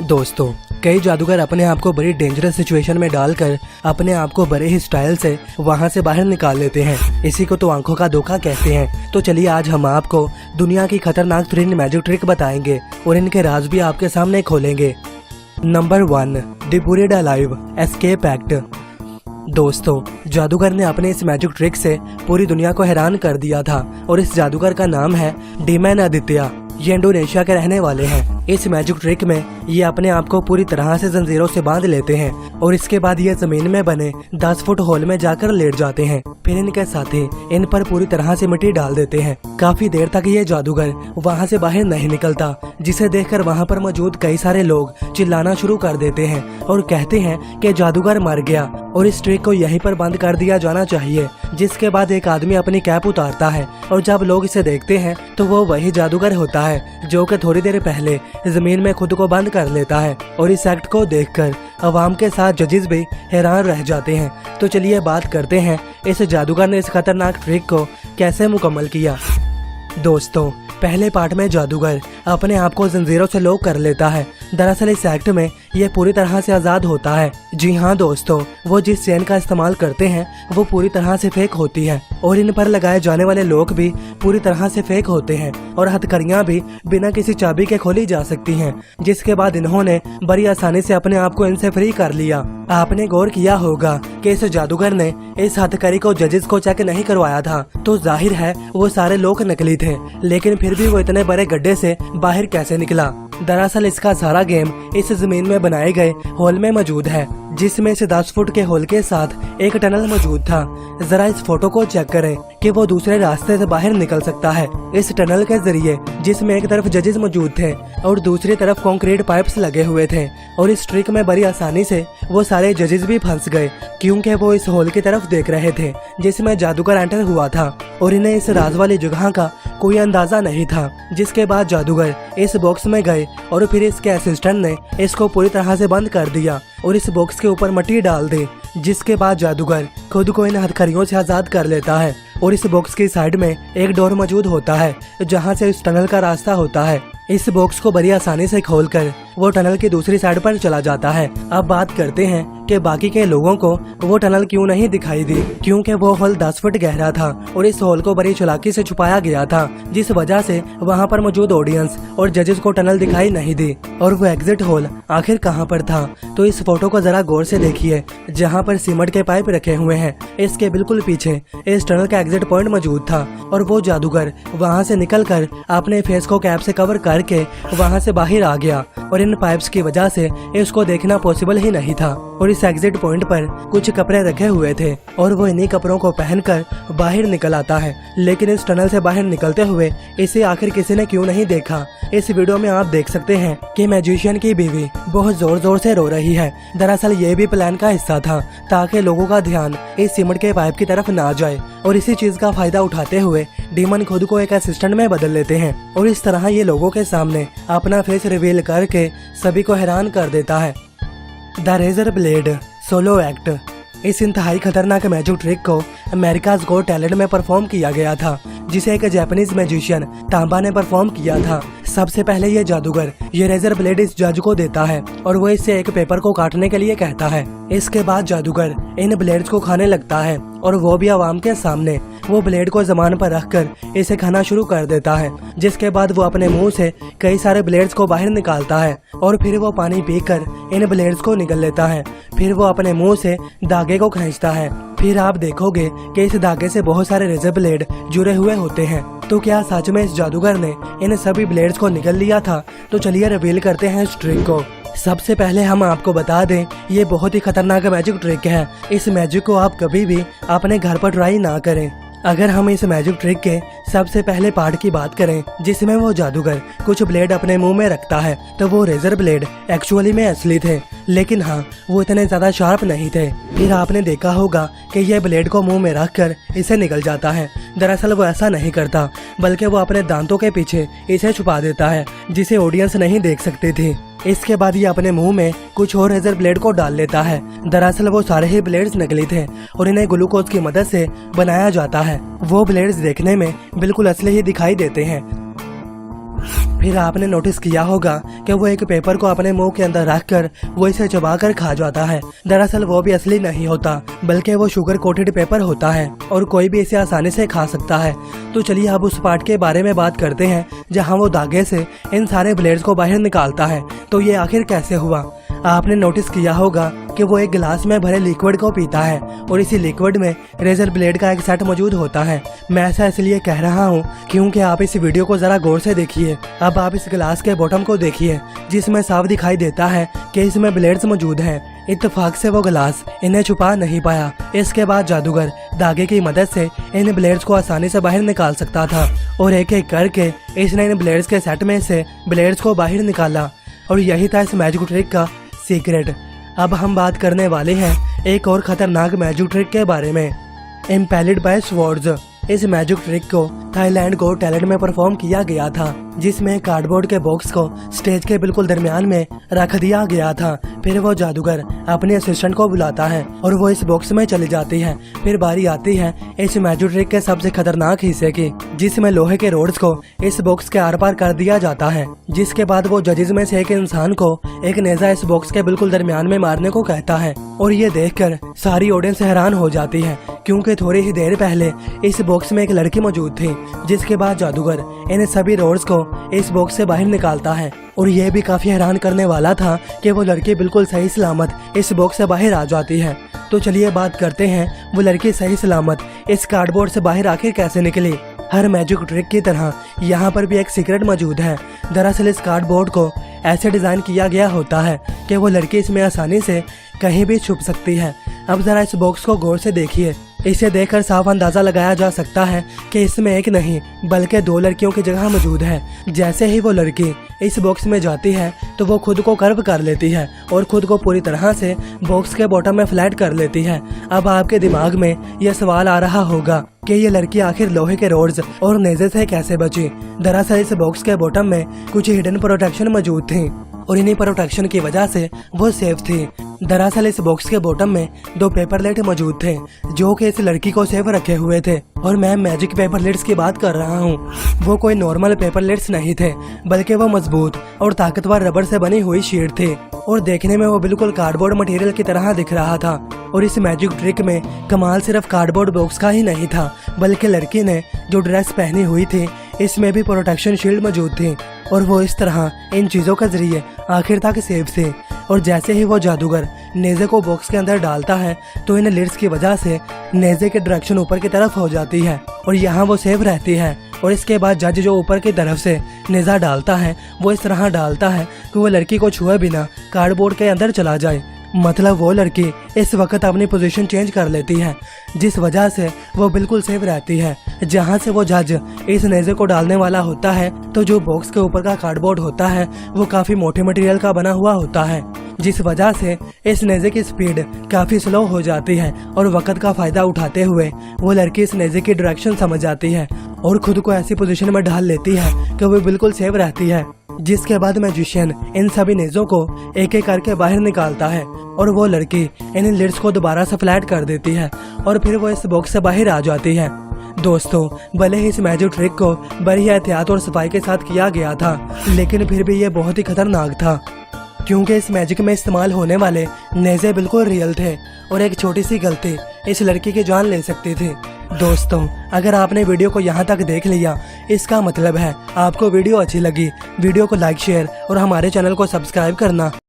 दोस्तों, कई जादूगर अपने आप को बड़ी डेंजरस सिचुएशन में डालकर अपने आप को बड़े ही स्टाइल से वहां से बाहर निकाल लेते हैं। इसी को तो आंखों का धोखा कहते हैं। तो चलिए आज हम आपको दुनिया की खतरनाक 3 मैजिक ट्रिक बताएंगे और इनके राज भी आपके सामने खोलेंगे। Number 1, the buried alive escape act. दोस्तों, जादूगर ने अपने इस मैजिक ट्रिक से पूरी दुनिया को हैरान कर दिया था और इस जादूगर का नाम है डीमन आदित्य। ये इंडोनेशिया के रहने वाले हैं। इस मैजिक ट्रिक में ये अपने आप को पूरी तरह से जंजीरों से बांध लेते हैं और इसके बाद ये जमीन में बने 10 फुट होल में जाकर लेट जाते हैं। फिर इनके साथी इन पर पूरी तरह से मिट्टी डाल देते हैं। काफी देर तक ये जादूगर वहाँ से बाहर नहीं निकलता, जिसे देखकर वहाँ पर मौजूद कई सारे लोग चिल्लाना शुरू कर देते हैं और कहते हैं कि जादूगर मर गया और इस ट्रिक को यहीं पर बंद कर दिया जाना चाहिए। जिसके बाद एक आदमी अपनी कैप उतारता है और जब लोग इसे देखते हैं तो वो वही जादूगर होता है जो कि थोड़ी देर पहले जमीन में खुद को बंद कर लेता है। और इस एक्ट को देखकर अवाम के साथ जजेस भी हैरान रह जाते हैं। तो चलिए बात करते हैं इस जादूगर ने इस खतरनाक ट्रिक को कैसे मुकम्मल किया। दोस्तों, पहले पार्ट में जादूगर अपने आप को जंजीरों से लॉक कर लेता है। दरअसल इस एक्ट में ये पूरी तरह से आज़ाद होता है। जी हाँ दोस्तों, वो जिस चेन का इस्तेमाल करते हैं वो पूरी तरह से फेक होती है और इन पर लगाए जाने वाले लॉक भी पूरी तरह से फेक होते हैं और हथकड़ियाँ भी बिना किसी चाबी के खोली जा सकती हैं। जिसके बाद इन्होंने बड़ी आसानी से अपने आप को इनसे फ्री कर लिया। आपने गौर किया होगा कि इस जादूगर ने इस हथकड़ी को जजेस को चेक नहीं करवाया था, तो जाहिर है वो सारे लोग नकली थे, लेकिन फिर भी वो इतने बड़े गड्ढे से बाहर कैसे निकला। दरअसल इसका सारा गेम इस जमीन में बनाए गए होल में मौजूद है, जिसमें से 10 फुट के होल के साथ एक टनल मौजूद था। जरा इस फोटो को चेक करें कि वो दूसरे रास्ते से बाहर निकल सकता है इस टनल के जरिए, जिसमें एक तरफ जजेस मौजूद थे और दूसरी तरफ कंक्रीट पाइप्स लगे हुए थे। और इस ट्रिक में बड़ी आसानी से वो सारे जजेस भी फंस गए, क्योंकि वो इस होल की तरफ देख रहे थे जिसमें जादूगर एंटर हुआ था और इन्हें इस राज वाली जगह का कोई अंदाजा नहीं था। जिसके बाद जादूगर इस बॉक्स में गए और फिर इसके असिस्टेंट ने इसको पूरी तरह से बंद कर दिया और इस बॉक्स के ऊपर मिट्टी डाल दी। जिसके बाद जादूगर खुद को इन हथकड़ियों से आजाद कर लेता है और इस बॉक्स की साइड में एक डोर मौजूद होता है जहां से इस टनल का रास्ता होता है। इस बॉक्स को बड़ी आसानी से खोलकर वो टनल की दूसरी साइड पर चला जाता है। अब बात करते हैं कि बाकी के लोगों को वो टनल क्यों नहीं दिखाई दी, क्योंकि वो होल 10 फुट गहरा था और इस होल को बड़ी चालाकी से छुपाया गया था, जिस वजह से वहाँ पर मौजूद ऑडियंस और जजेस को टनल दिखाई नहीं दी। और वो एग्जिट होल आखिर कहाँ पर था, तो इस फोटो को जरा गौर से देखिए, जहाँ पर सीमेंट के पाइप रखे हुए हैं इसके बिल्कुल पीछे इस टनल का एग्जिट पॉइंट मौजूद था और वो जादूगर वहाँ से निकलकर अपने फेस को कैप से कवर करके वहाँ से बाहर आ गया और इन पाइप्स की वजह से इसको देखना पॉसिबल ही नहीं था। और इस एग्जिट पॉइंट पर कुछ कपड़े रखे हुए थे और वो इन्हीं कपड़ों को पहनकर बाहर निकल आता है। लेकिन इस टनल से बाहर निकलते हुए इसे आखिर किसी ने क्यों नहीं देखा। इस वीडियो में आप देख सकते हैं कि मैजिशियन की बीवी बहुत जोर जोर से रो रही है। दरअसल ये भी प्लान का हिस्सा था ताकि लोगों का ध्यान इस सीमेंट के पाइप की तरफ ना जाए और इसी चीज का फायदा उठाते हुए डीमन खुद को एक असिस्टेंट में बदल लेते हैं और इस तरह ये लोगों के सामने अपना फेस रिवील करके सभी को हैरान कर देता है। The razor blade solo act. इस इंतहाई खतरनाक मैजिक ट्रिक को अमेरिकाज़ गॉट टैलेंट में परफॉर्म किया गया था, जिसे एक जापानीज मैजिशियन तांबा ने परफॉर्म किया था। सबसे पहले ये जादूगर ये रेजर ब्लेड इस जज को देता है और वो इससे एक पेपर को काटने के लिए कहता है। इसके बाद जादूगर इन ब्लेड्स को खाने लगता है और वो भी आवाम के सामने। वो ब्लेड को जमान पर रखकर इसे खाना शुरू कर देता है। जिसके बाद वो अपने मुंह से कई सारे ब्लेड्स को बाहर निकालता है और फिर वो पानी पीकर इन ब्लेड्स को निगल लेता है। फिर वो अपने मुंह से धागे को खींचता है। फिर आप देखोगे कि इस धागे से बहुत सारे रेजर ब्लेड जुड़े हुए होते हैं। तो क्या सच में इस जादूगर ने इन सभी ब्लेड्स को निगल लिया था? तो चलिए रिवील करते हैं इस ट्रिक को। सबसे पहले हम आपको बता दें, ये बहुत ही खतरनाक मैजिक ट्रिक है। इस मैजिक को आप कभी भी अपने घर पर ट्राई ना करें। अगर हम इस मैजिक ट्रिक के सबसे पहले पार्ट की बात करें, जिसमें वो जादूगर कुछ ब्लेड अपने मुंह में रखता है, तो वो रेजर ब्लेड एक्चुअली में असली थे, लेकिन हाँ वो इतने ज्यादा शार्प नहीं थे। फिर आपने देखा होगा कि ये ब्लेड को मुंह में रखकर इसे निकल जाता है। दरअसल वो ऐसा नहीं करता, बल्कि वो अपने दांतों के पीछे इसे छुपा देता है, जिसे ऑडियंस नहीं देख सकती थी। इसके बाद ये अपने मुंह में कुछ और रेजर ब्लेड को डाल लेता है। दरअसल वो सारे ही ब्लेड्स नकली थे और इन्हें ग्लूकोज की मदद से बनाया जाता है। वो ब्लेड्स देखने में बिल्कुल असली ही दिखाई देते हैं। फिर आपने नोटिस किया होगा कि वो एक पेपर को अपने मुंह के अंदर रखकर वो इसे चबा कर खा जाता है। दरअसल वो भी असली नहीं होता, बल्कि वो शुगर कोटेड पेपर होता है और कोई भी इसे आसानी से खा सकता है। तो चलिए अब उस पार्ट के बारे में बात करते हैं जहाँ वो धागे से इन सारे ब्लेड्स को बाहर निकालता है। तो ये आखिर कैसे हुआ? आपने नोटिस किया होगा कि वो एक गिलास में भरे लिक्विड को पीता है और इसी लिक्विड में रेजर ब्लेड का एक सेट मौजूद होता है। मैं ऐसा इसलिए कह रहा हूँ क्योंकि आप इस वीडियो को जरा गौर से देखिए। अब आप इस गिलास के बॉटम को देखिए, जिसमें साफ दिखाई देता है कि इसमें ब्लेड्स मौजूद हैं। इत्तेफाक से वो गिलास इन्हें छुपा नहीं पाया। इसके बाद जादूगर धागे की मदद से इन ब्लेड्स को आसानी से बाहर निकाल सकता था और एक एक करके इसने इन ब्लेड्स के सेट में से ब्लेड्स को बाहर निकाला और यही था इस मैजिक ट्रिक का सीक्रेट। अब हम बात करने वाले हैं एक और खतरनाक मैजिक ट्रिक के बारे में, इम्पेल्ड बाय स्वॉर्ड्स। इस मैजिक ट्रिक को थाईलैंड गॉट टैलेंट में परफॉर्म किया गया था, जिसमें कार्डबोर्ड के बॉक्स को स्टेज के बिल्कुल दरमियान में रख दिया गया था। फिर वो जादूगर अपने असिस्टेंट को बुलाता है और वो इस बॉक्स में चली जाती है। फिर बारी आती है इस मैजिक ट्रिक के सबसे खतरनाक हिस्से की, जिसमें लोहे के रोड्स को इस बॉक्स के आर पार कर दिया जाता है। जिसके बाद वो जजेस में से एक इंसान को एक नेजा इस बॉक्स के बिल्कुल दरमियान में मारने को कहता है और ये देखकर सारी ऑडियंस हैरान हो जाती है, क्योंकि थोड़ी ही देर पहले इस बॉक्स में एक लड़की मौजूद थी। जिसके बाद जादूगर इन सभी रोड्स को इस बॉक्स से बाहर निकालता है और यह भी काफी हैरान करने वाला था कि वो लड़की बिल्कुल सही सलामत इस बॉक्स से बाहर आ जाती है। तो चलिए बात करते हैं वो लड़की सही सलामत इस कार्डबोर्ड से बाहर आखिर कैसे निकली। हर मैजिक ट्रिक की तरह यहाँ पर भी एक सीक्रेट मौजूद है। दरअसल इस कार्डबोर्ड को ऐसे डिजाइन किया गया होता है कि वो लड़की इसमें आसानी से कहीं भी छुप सकती है। अब जरा इस बॉक्स को गौर से देखिए। इसे देखकर साफ अंदाजा लगाया जा सकता है कि इसमें एक नहीं बल्कि दो लड़कियों की जगह मौजूद है। जैसे ही वो लड़की इस बॉक्स में जाती है तो वो खुद को कर्व कर लेती है और खुद को पूरी तरह से बॉक्स के बॉटम में फ्लैट कर लेती है। अब आपके दिमाग में यह सवाल आ रहा होगा कि ये लड़की आखिर लोहे के रोड्स और नेजे से कैसे बची। दरअसल इस बॉक्स के बॉटम में कुछ हिडन प्रोटेक्शन मौजूद थी और इन्हीं प्रोटेक्शन की वजह से वो सेफ थी। दरअसल इस बॉक्स के बॉटम में दो पेपर लेट मौजूद थे जो कि इस लड़की को सेफ रखे हुए थे। और मैं मैजिक पेपर लेट्स की बात कर रहा हूँ। वो कोई नॉर्मल पेपर लेट्स नहीं थे, बल्कि वो मजबूत और ताकतवर रबर से बनी हुई शीट थी और देखने में वो बिल्कुल कार्डबोर्ड मटेरियल की तरह दिख रहा था। और इस मैजिक ट्रिक में कमाल सिर्फ कार्डबोर्ड बॉक्स का ही नहीं था, बल्कि लड़की ने जो ड्रेस पहनी हुई थी इसमें भी प्रोटेक्शन शील्ड मौजूद थी और वो इस तरह इन चीजों के जरिए आखिर तक सेफ थी। और जैसे ही वो जादूगर नेजे को बॉक्स के अंदर डालता है तो इन लिड्स की वजह से नेजे की डायरेक्शन ऊपर की तरफ हो जाती है और यहाँ वो सेफ रहती है। और इसके बाद जज जो ऊपर की तरफ से नेजा डालता है वो इस तरह डालता है कि वो लड़की को छुए बिना कार्डबोर्ड के अंदर चला जाए। मतलब वो लड़की इस वक्त अपनी पोजीशन चेंज कर लेती है, जिस वजह से वो बिल्कुल सेफ रहती है। जहां से वो जज इस नेजे को डालने वाला होता है तो जो बॉक्स के ऊपर का कार्डबोर्ड होता है वो काफी मोटे मटेरियल का बना हुआ होता है, जिस वजह से इस नेजे की स्पीड काफी स्लो हो जाती है। और वक्त का फायदा उठाते हुए वो लड़की इस नेजे की डायरेक्शन समझ जाती है और खुद को ऐसी पोजीशन में ढाल लेती है कि वो बिल्कुल सेफ रहती है। जिसके बाद मैजिशियन इन सभी नेजों को एक एक करके बाहर निकालता है और वो लड़की इन लिड्स को दोबारा से फ्लैट कर देती है और फिर वो इस बॉक्स से बाहर आ जाती है। दोस्तों, भले ही इस मैजिक ट्रिक को बड़ी एहतियात और सफाई के साथ किया गया था, लेकिन फिर भी ये बहुत ही खतरनाक था, क्योंकि इस मैजिक में इस्तेमाल होने वाले नेजे बिल्कुल रियल थे और एक छोटी सी गलती इस लड़की की जान ले सकती थी। दोस्तों, अगर आपने वीडियो को यहाँ तक देख लिया, इसका मतलब है आपको वीडियो अच्छी लगी। वीडियो को लाइक, शेयर और हमारे चैनल को सब्सक्राइब करना